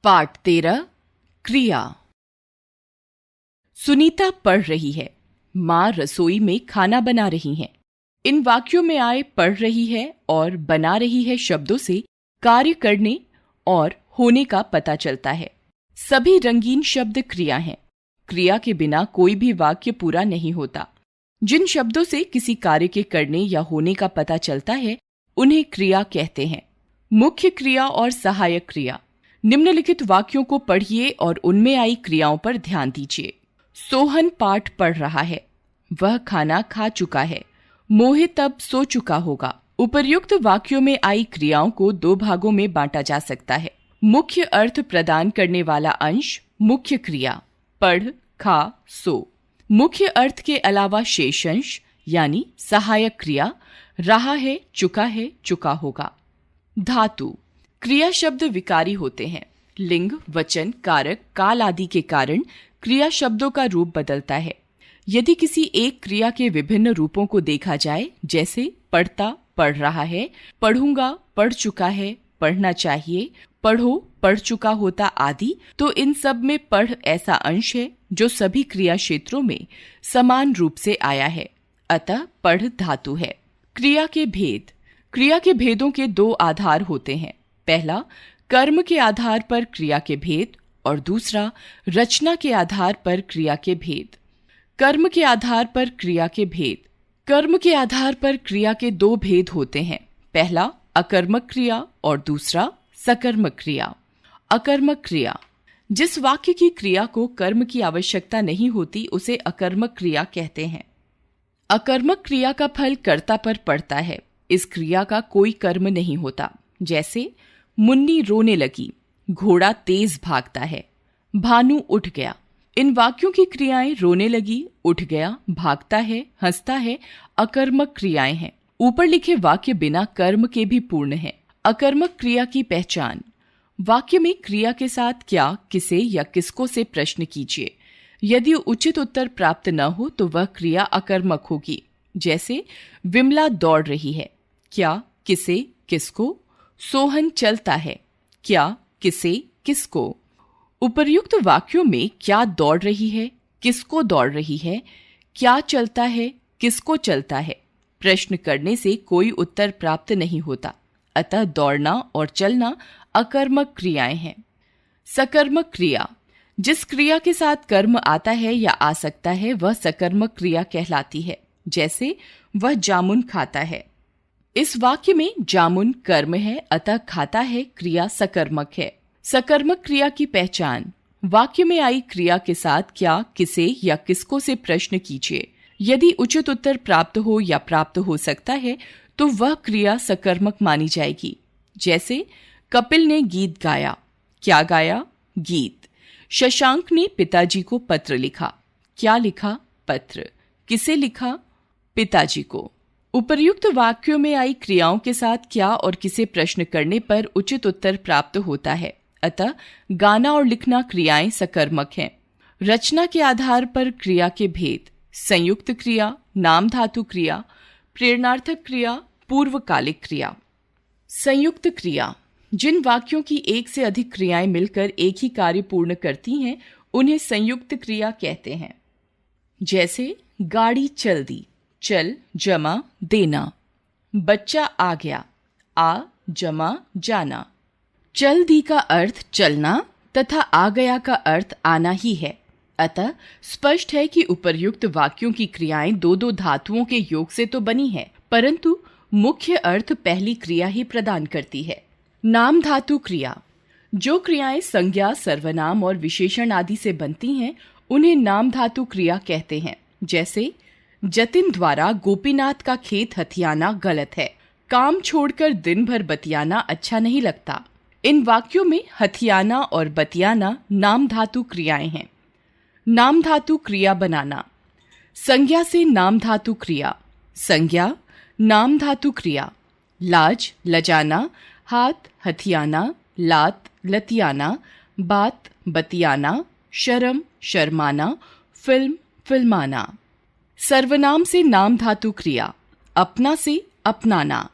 पाठ 13 क्रिया। सुनीता पढ़ रही है। माँ रसोई में खाना बना रही हैं। इन वाक्यों में आए पढ़ रही है और बना रही है शब्दों से कार्य करने और होने का पता चलता है। सभी रंगीन शब्द क्रिया हैं। क्रिया के बिना कोई भी वाक्य पूरा नहीं होता। जिन शब्दों से किसी कार्य के करने या होने का पता चलता है उन्हें क्रिया कहते हैं। मुख्य क्रिया और सहायक क्रिया। निम्नलिखित वाक्यों को पढ़िए और उनमें आई क्रियाओं पर ध्यान दीजिए। सोहन पाठ पढ़ रहा है। वह खाना खा चुका है। मोहित अब सो चुका होगा। उपर्युक्त वाक्यों में आई क्रियाओं को दो भागों में बांटा जा सकता है। मुख्य अर्थ प्रदान करने वाला अंश मुख्य क्रिया पढ़, खा, सो। मुख्य अर्थ के अलावा शेष अंश यानी सहायक क्रिया रहा है, चुका होगा। धातु। क्रिया शब्द विकारी होते हैं। लिंग, वचन, कारक, काल आदि के कारण क्रिया शब्दों का रूप बदलता है। यदि किसी एक क्रिया के विभिन्न रूपों को देखा जाए, जैसे पढ़ता, पढ़ रहा है, पढ़ूंगा, पढ़ चुका है, पढ़ना चाहिए, पढ़ो, पढ़ चुका होता आदि, तो इन सब में पढ़ ऐसा अंश है जो सभी क्रिया क्षेत्रों में समान रूप से आया है। अतः पढ़ धातु है। क्रिया के भेद। क्रिया के भेदों के दो आधार होते हैं। पहला कर्म के आधार पर क्रिया के भेद और दूसरा रचना के आधार पर क्रिया के भेद। कर्म के आधार पर क्रिया के भेद। कर्म के आधार पर क्रिया के दो भेद होते हैं। पहला अकर्मक क्रिया और दूसरा सकर्मक क्रिया। अकर्मक क्रिया। जिस वाक्य की क्रिया को कर्म की आवश्यकता नहीं होती उसे अकर्मक क्रिया कहते हैं। अकर्मक क्रिया का फल कर्ता पर पड़ता है। इस क्रिया का कोई कर्म नहीं होता। जैसे मुन्नी रोने लगी, घोड़ा तेज भागता है, भानु उठ गया। इन वाक्यों की क्रियाएं रोने लगी, उठ गया, भागता है, हंसता है अकर्मक क्रियाएं हैं। ऊपर लिखे वाक्य बिना कर्म के भी पूर्ण हैं। अकर्मक क्रिया की पहचान। वाक्य में क्रिया के साथ क्या, किसे या किसको से प्रश्न कीजिए। यदि उचित उत्तर प्राप्त न हो तो वह क्रिया अकर्मक होगी। जैसे विमला दौड़ रही है। क्या, किसे, किसको। सोहन चलता है। क्या, किसे, किसको। उपर्युक्त वाक्यों में क्या दौड़ रही है, किसको दौड़ रही है, क्या चलता है, किसको चलता है, प्रश्न करने से कोई उत्तर प्राप्त नहीं होता। अतः दौड़ना और चलना अकर्मक क्रियाएं हैं। सकर्मक क्रिया। जिस क्रिया के साथ कर्म आता है या आ सकता है वह सकर्मक क्रिया कहलाती है। जैसे वह जामुन खाता है। इस वाक्य में जामुन कर्म है, अतः खाता है क्रिया सकर्मक है। सकर्मक क्रिया की पहचान। वाक्य में आई क्रिया के साथ क्या, किसे या किसको से प्रश्न कीजिए। यदि उचित उत्तर प्राप्त हो या प्राप्त हो सकता है तो वह क्रिया सकर्मक मानी जाएगी। जैसे कपिल ने गीत गाया। क्या गाया, गीत। शशांक ने पिताजी को पत्र लिखा। क्या लिखा, पत्र। किसे लिखा, पिताजी को। उपर्युक्त वाक्यों में आई क्रियाओं के साथ क्या और किसे प्रश्न करने पर उचित उत्तर प्राप्त होता है। अतः गाना और लिखना क्रियाएं सकर्मक हैं। रचना के आधार पर क्रिया के भेद। संयुक्त क्रिया, नाम धातु क्रिया, प्रेरणार्थक क्रिया, पूर्वकालिक क्रिया। संयुक्त क्रिया। जिन वाक्यों की एक से अधिक क्रियाएं मिलकर एक ही कार्य पूर्ण करती हैं उन्हें संयुक्त क्रिया कहते हैं। जैसे गाड़ी चल दी। चल जमा देना। बच्चा आ गया। आ जमा जाना। चल दी का अर्थ चलना तथा आ गया का अर्थ आना ही है। अतः स्पष्ट है कि उपर्युक्त वाक्यों की क्रियाएं दो दो धातुओं के योग से तो बनी है, परंतु मुख्य अर्थ पहली क्रिया ही प्रदान करती है। नाम धातु क्रिया। जो क्रियाएं संज्ञा, सर्वनाम और विशेषण आदि से बनती हैं उन्हें नाम धातु क्रिया कहते हैं। जैसे जतिन द्वारा गोपीनाथ का खेत हथियाना गलत है। काम छोड़कर दिन भर बतियाना अच्छा नहीं लगता। इन वाक्यों में हथियाना और बतियाना नाम धातु क्रियाएं हैं। नाम धातु क्रिया बनाना। संज्ञा से नाम धातु क्रिया। संज्ञा नाम धातु क्रिया। लाज लजाना, हाथ हथियाना, लात लतियाना, बात बतियाना, शर्म शर्माना, फिल्म फिल्माना। सर्वनाम से नाम धातु क्रिया। अपना से अपनाना।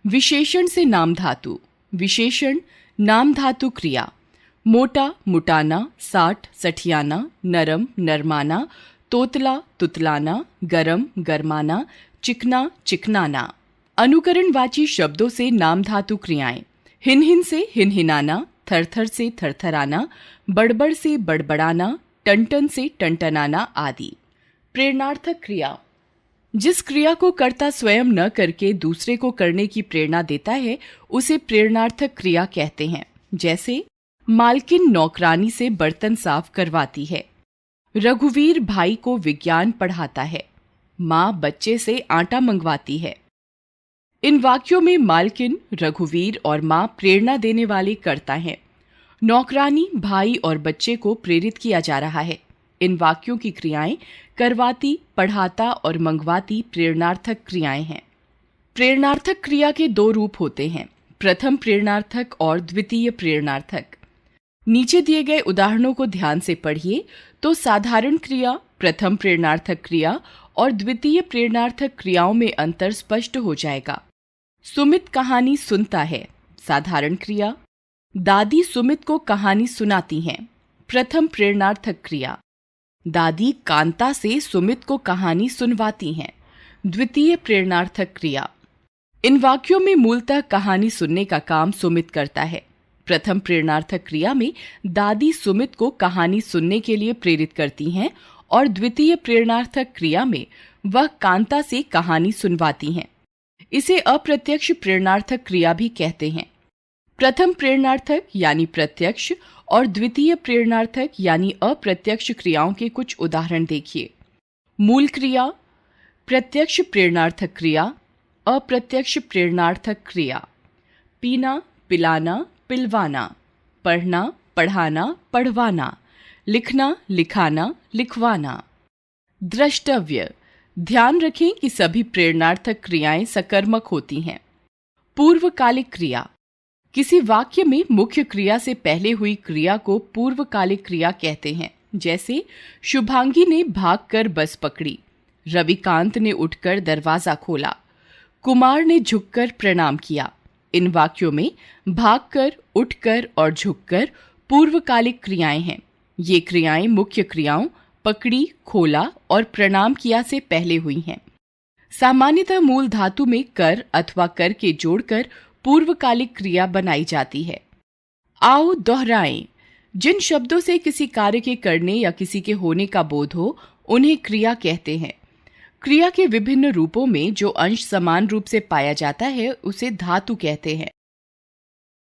विशेषण से नाम धातु। विशेषण नाम धातु क्रिया। मोटा मुटाना, साठ सठियाना, नरम नरमाना, तोतला तुतलाना, गरम गरमाना, चिकना चिकनाना। अनुकरणवाची शब्दों से नाम धातु क्रियाएं। हिन हिन से हिनहिनाना, थरथर से थरथराना, बड़बड़ से बड़बड़ाना, टनटन से टनटनाना आदि। प्रेरणार्थक क्रिया। जिस क्रिया को कर्ता स्वयं न करके दूसरे को करने की प्रेरणा देता है उसे प्रेरणार्थक क्रिया कहते हैं। जैसे मालकिन नौकरानी से बर्तन साफ करवाती है, रघुवीर भाई को विज्ञान पढ़ाता है, माँ बच्चे से आटा मंगवाती है। इन वाक्यों में मालकिन, रघुवीर और माँ प्रेरणा देने वाले कर्ता हैं। नौकरानी, भाई और बच्चे को प्रेरित किया जा रहा है। इन वाक्यों की क्रियाएं करवाती, पढ़ाता और मंगवाती प्रेरणार्थक क्रियाएं हैं। प्रेरणार्थक क्रिया के दो रूप होते हैं, प्रथम प्रेरणार्थक और द्वितीय प्रेरणार्थक। नीचे दिए गए उदाहरणों को ध्यान से पढ़िए तो साधारण क्रिया, प्रथम प्रेरणार्थक क्रिया और द्वितीय प्रेरणार्थक क्रियाओं में अंतर स्पष्ट हो जाएगा। सुमित कहानी सुनता है, साधारण क्रिया। दादी सुमित को कहानी सुनाती हैं, प्रथम प्रेरणार्थक क्रिया। दादी कांता से सुमित को कहानी सुनवाती हैं, द्वितीय प्रेरणार्थक क्रिया। इन वाक्यों में मूलतः कहानी सुनने का काम सुमित करता है। प्रथम प्रेरणार्थक क्रिया में दादी सुमित को कहानी सुनने के लिए प्रेरित करती हैं और द्वितीय प्रेरणार्थक क्रिया में वह कांता से कहानी सुनवाती हैं। इसे अप्रत्यक्ष प्रेरणार्थक क्रिया भी कहते हैं। प्रथम प्रेरणार्थक यानी प्रत्यक्ष और द्वितीय प्रेरणार्थक यानी अप्रत्यक्ष क्रियाओं के कुछ उदाहरण देखिए। मूल क्रिया, प्रत्यक्ष प्रेरणार्थक क्रिया, अप्रत्यक्ष प्रेरणार्थक क्रिया। पीना, पिलाना, पिलवाना, पढ़ना, पढ़ाना, पढ़वाना, लिखना, लिखाना, लिखवाना। द्रष्टव्य। ध्यान रखें कि सभी प्रेरणार्थक क्रियाएं सकर्मक होती हैं। पूर्वकालिक क्रिया। किसी वाक्य में मुख्य क्रिया से पहले हुई क्रिया को पूर्वकालिक क्रिया कहते हैं। जैसे शुभांगी ने भागकर बस पकड़ी, रविकांत ने उठकर दरवाजा खोला, कुमार ने झुककर प्रणाम किया। इन वाक्यों में भागकर, उठकर और झुककर पूर्वकालिक क्रियाएं हैं। ये क्रियाएं मुख्य क्रियाओं पकड़ी, खोला और प्रणाम किया से पहले हुई हैं। सामान्यतः मूल धातु में कर अथवा कर के जोड़कर पूर्वकालिक क्रिया बनाई जाती है। आओ दोहराएं। जिन शब्दों से किसी कार्य के करने या किसी के होने का बोध हो उन्हें क्रिया कहते हैं। क्रिया के विभिन्न रूपों में जो अंश समान रूप से पाया जाता है उसे धातु कहते हैं।